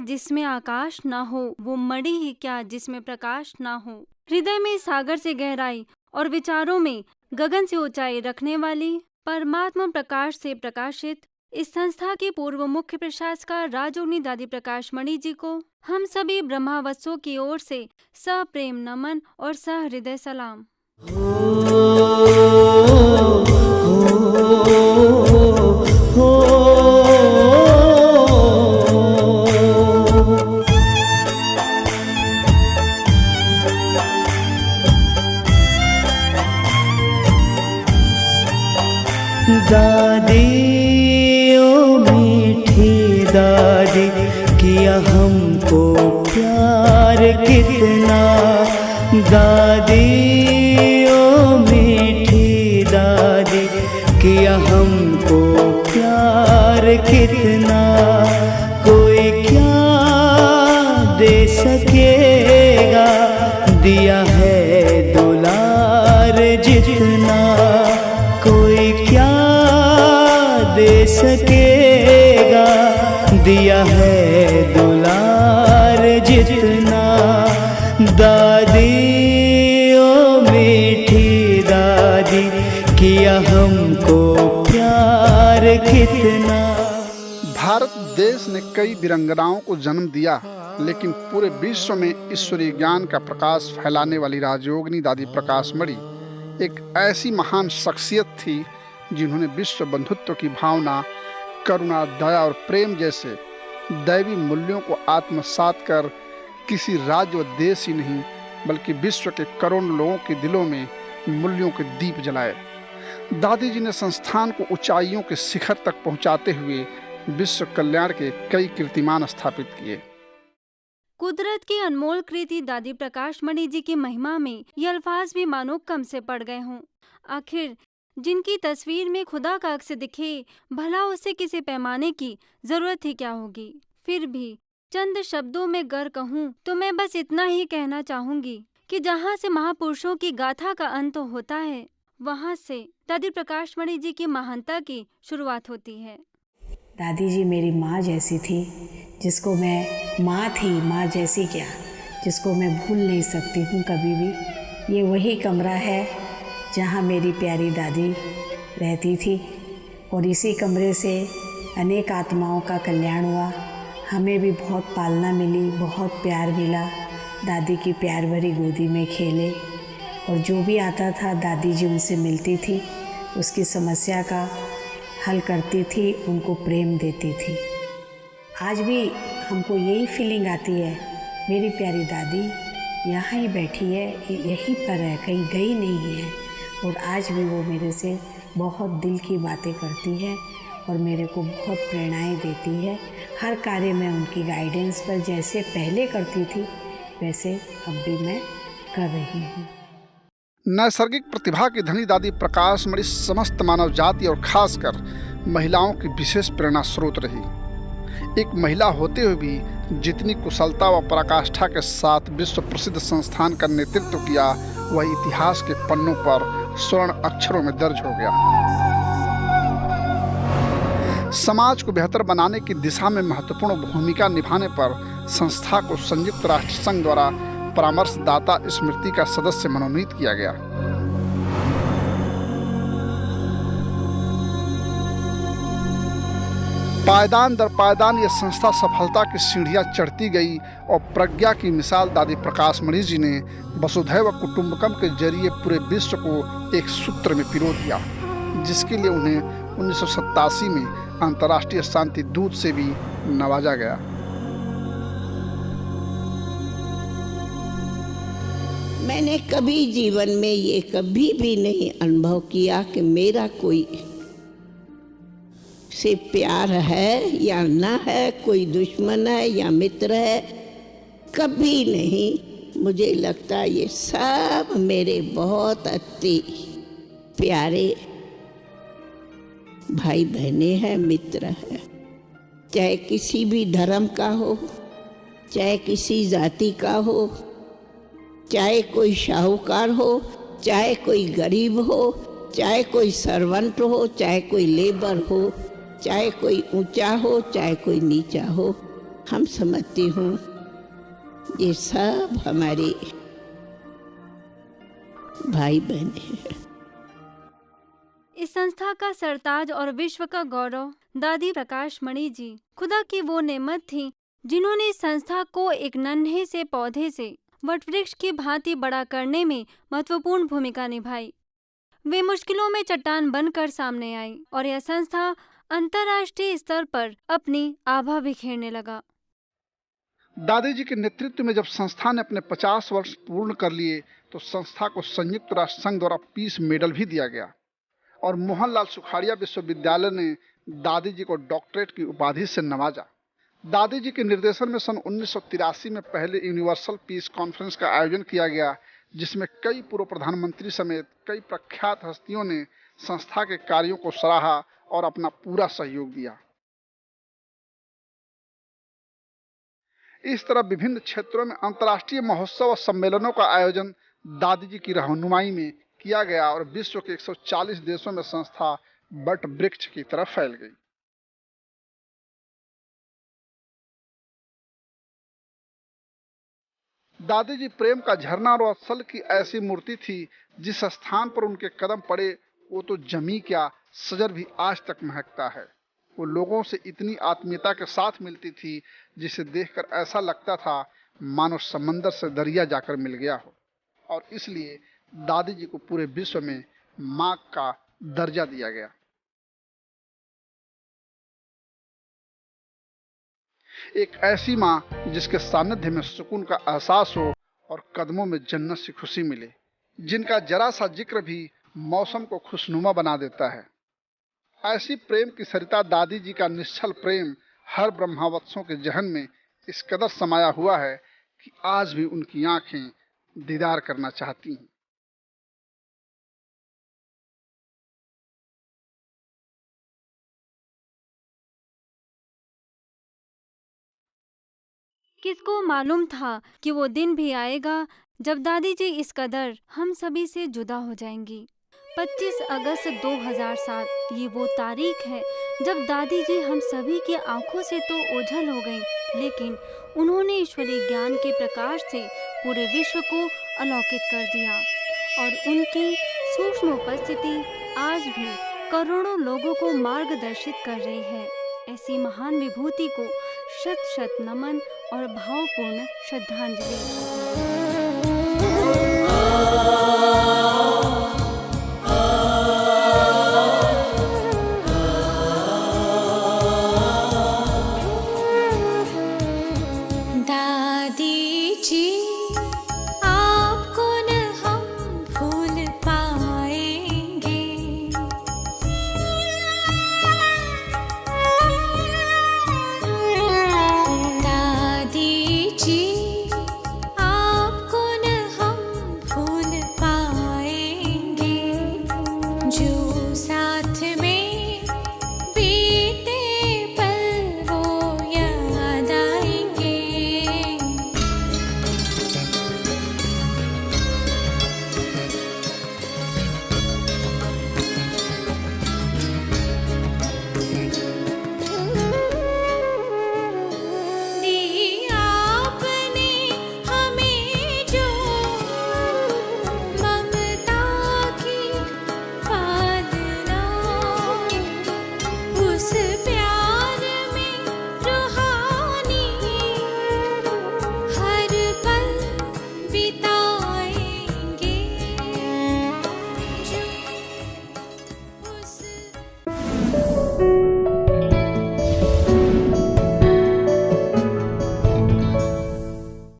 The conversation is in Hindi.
जिसमें आकाश ना हो, वो मणि ही क्या जिसमें प्रकाश ना हो। हृदय में सागर से गहराई और विचारों में गगन से ऊंचाई रखने वाली परमात्मा प्रकाश से प्रकाशित इस संस्था के पूर्व मुख्य प्रशासक राजयोगिनी दादी प्रकाश मणि जी को हम सभी ब्रह्मावत्सों की ओर से सप्रेम नमन और सहृदय सलाम। दादी ओ मीठी दादी, किया हमको प्यार कितना। दादी ओ मीठी दादी, किया हमको प्यार कितना। कोई क्या दे सकेगा, दिया है दुलार जितना। कोई क्या दे सकेगा, दिया है दुलार जितना। दादी ओ मीठी दादी, किया हमको प्यार कितना। भारत देश ने कई वीरांगनाओं को जन्म दिया, लेकिन पूरे विश्व में ईश्वरीय ज्ञान का प्रकाश फैलाने वाली राजयोगिनी दादी प्रकाश मणि एक ऐसी महान शख्सियत थी जिन्होंने विश्व बंधुत्व की भावना, करुणा, दया और प्रेम जैसे दैवी मूल्यों को आत्मसात कर किसी राज्य व देश ही नहीं बल्कि विश्व के करोड़ों लोगों के दिलों में मूल्यों के दीप जलाए। दादी जी ने संस्थान को ऊंचाइयों के शिखर तक पहुंचाते हुए विश्व कल्याण के कई कीर्तिमान स्थापित किए। कुदरत की अनमोल कृति दादी प्रकाश मणि जी की महिमा में ये अल्फाज भी मानो कम से पड़ गए हों। आखिर जिनकी तस्वीर में खुदा का अक्स दिखे, भला उसे किसी पैमाने की जरूरत ही क्या होगी। फिर भी चंद शब्दों में गर कहूँ तो मैं बस इतना ही कहना चाहूंगी कि जहाँ से महापुरुषों की गाथा का अंत होता है, वहाँ से दादी प्रकाश मणि जी की महानता की शुरुआत होती है। दादी जी मेरी माँ जैसी थी, जिसको मैं माँ थी, माँ जैसी क्या, जिसको मैं भूल नहीं सकती हूँ कभी भी। ये वही कमरा है जहाँ मेरी प्यारी दादी रहती थी और इसी कमरे से अनेक आत्माओं का कल्याण हुआ। हमें भी बहुत पालना मिली, बहुत प्यार मिला। दादी की प्यार भरी गोदी में खेले और जो भी आता था दादी जी उनसे मिलती थी, उसकी समस्या का हल करती थी, उनको प्रेम देती थी। आज भी हमको यही फीलिंग आती है, मेरी प्यारी दादी यहाँ ही बैठी है, यहीं पर है, कहीं गई नहीं है। और आज भी वो मेरे से बहुत दिल की बातें करती है और मेरे को बहुत प्रेरणाएं देती है। हर कार्य में उनकी गाइडेंस पर जैसे पहले करती थी वैसे अब भी मैं कर रही हूँ। नैसर्गिक प्रतिभा की धनी दादी प्रकाश मणि समस्त मानव जाति और खासकर महिलाओं की विशेष प्रेरणा स्रोत रही। एक महिला होते हुए भी जितनी कुशलता व पराकाष्ठा के साथ विश्व प्रसिद्ध संस्थान का नेतृत्व किया, वह इतिहास के पन्नों पर स्वर्ण अक्षरों में दर्ज हो गया। समाज को बेहतर बनाने की दिशा में महत्वपूर्ण भूमिका निभाने पर संस्था को संयुक्त राष्ट्र संघ द्वारा परामर्शदाता स्मृति का सदस्य मनोनीत किया गया। पायदान दर पायदान ये संस्था सफलता की सीढ़ियां चढ़ती गई और प्रज्ञा की मिसाल दादी प्रकाश मणि जी ने वसुधैव कुटुंबकम के जरिए पूरे विश्व को एक सूत्र में पिरो दिया, जिसके लिए उन्हें 1987 में अंतर्राष्ट्रीय शांति दूत से भी नवाजा गया। मैंने कभी जीवन में ये कभी भी नहीं अनुभव किया कि मेरा कोई से प्यार है या ना है, कोई दुश्मन है या मित्र है, कभी नहीं। मुझे लगता है ये सब मेरे बहुत अति प्यारे भाई बहने हैं, मित्र हैं। चाहे किसी भी धर्म का हो, चाहे किसी जाति का हो, चाहे कोई शाहूकार हो, चाहे कोई गरीब हो, चाहे कोई सर्वेंट हो, चाहे कोई लेबर हो, चाहे कोई ऊंचा हो, चाहे कोई नीचा हो, हम समझती हूँ ये सब हमारे भाई बहन हैं। इस संस्था का सरताज और विश्व का गौरव दादी प्रकाश मणि जी खुदा की वो नेमत थी जिन्होंने इस संस्था को एक नन्हे से पौधे से वटवृक्ष की भांति बड़ा करने में महत्वपूर्ण भूमिका निभाई। वे मुश्किलों में चट्टान बनकर सामने आई और यह संस्था अंतर्राष्ट्रीय स्तर पर अपनी आभा बिखेरने लगा। दादी जी के नेतृत्व में जब संस्था ने अपने 50 वर्ष पूर्ण कर लिए तो संस्था को संयुक्त राष्ट्र संघ द्वारा पीस मेडल भी दिया गया और मोहनलाल सुखाड़िया विश्वविद्यालय ने दादी जी को डॉक्टरेट की उपाधि से नवाजा। दादी जी के निर्देशन में सन 1983 में पहले यूनिवर्सल पीस कॉन्फ्रेंस का आयोजन किया गया, जिसमें कई पूर्व प्रधानमंत्री समेत कई प्रख्यात हस्तियों ने संस्था के कार्यों को सराहा और अपना पूरा सहयोग दिया। इस तरह विभिन्न क्षेत्रों में अंतर्राष्ट्रीय महोत्सव और सम्मेलनों का आयोजन दादी जी की रहनुमाई में किया गया और विश्व के 140 देशों में संस्था वट वृक्ष की तरफ फैल गई। दादी जी प्रेम का झरना और वत्सल की ऐसी मूर्ति थी, जिस स्थान पर उनके कदम पड़े वो तो जमी क्या सजर भी आज तक महकता है। वो लोगों से इतनी आत्मीयता के साथ मिलती थी जिसे देखकर ऐसा लगता था मानो समंदर से दरिया जाकर मिल गया हो, और इसलिए दादी जी को पूरे विश्व में मां का दर्जा दिया गया। एक ऐसी मां जिसके सानिध्य में सुकून का एहसास हो और कदमों में जन्नत से खुशी मिले, जिनका जरा सा जिक्र भी मौसम को खुशनुमा बना देता है। ऐसी प्रेम की सरिता दादी जी का निश्चल प्रेम हर ब्रह्मावत्सों के जहन में इस कदर समाया हुआ है कि आज भी उनकी आंखें दीदार करना चाहती हैं। किसको मालूम था कि वो दिन भी आएगा जब दादी जी इस कदर हम सभी से जुदा हो जाएंगी। 25 अगस्त 2007 ये वो तारीख है जब दादी जी हम सभी की आंखों से तो ओझल हो गईं, लेकिन उन्होंने ईश्वरीय ज्ञान के प्रकाश से पूरे विश्व को अलौकित कर दिया और उनकी सूक्ष्म उपस्थिति आज भी करोड़ों लोगों को मार्गदर्शित कर रही है। ऐसी महान विभूति को शत शत नमन और भावपूर्ण श्रद्धांजलि। दादी जी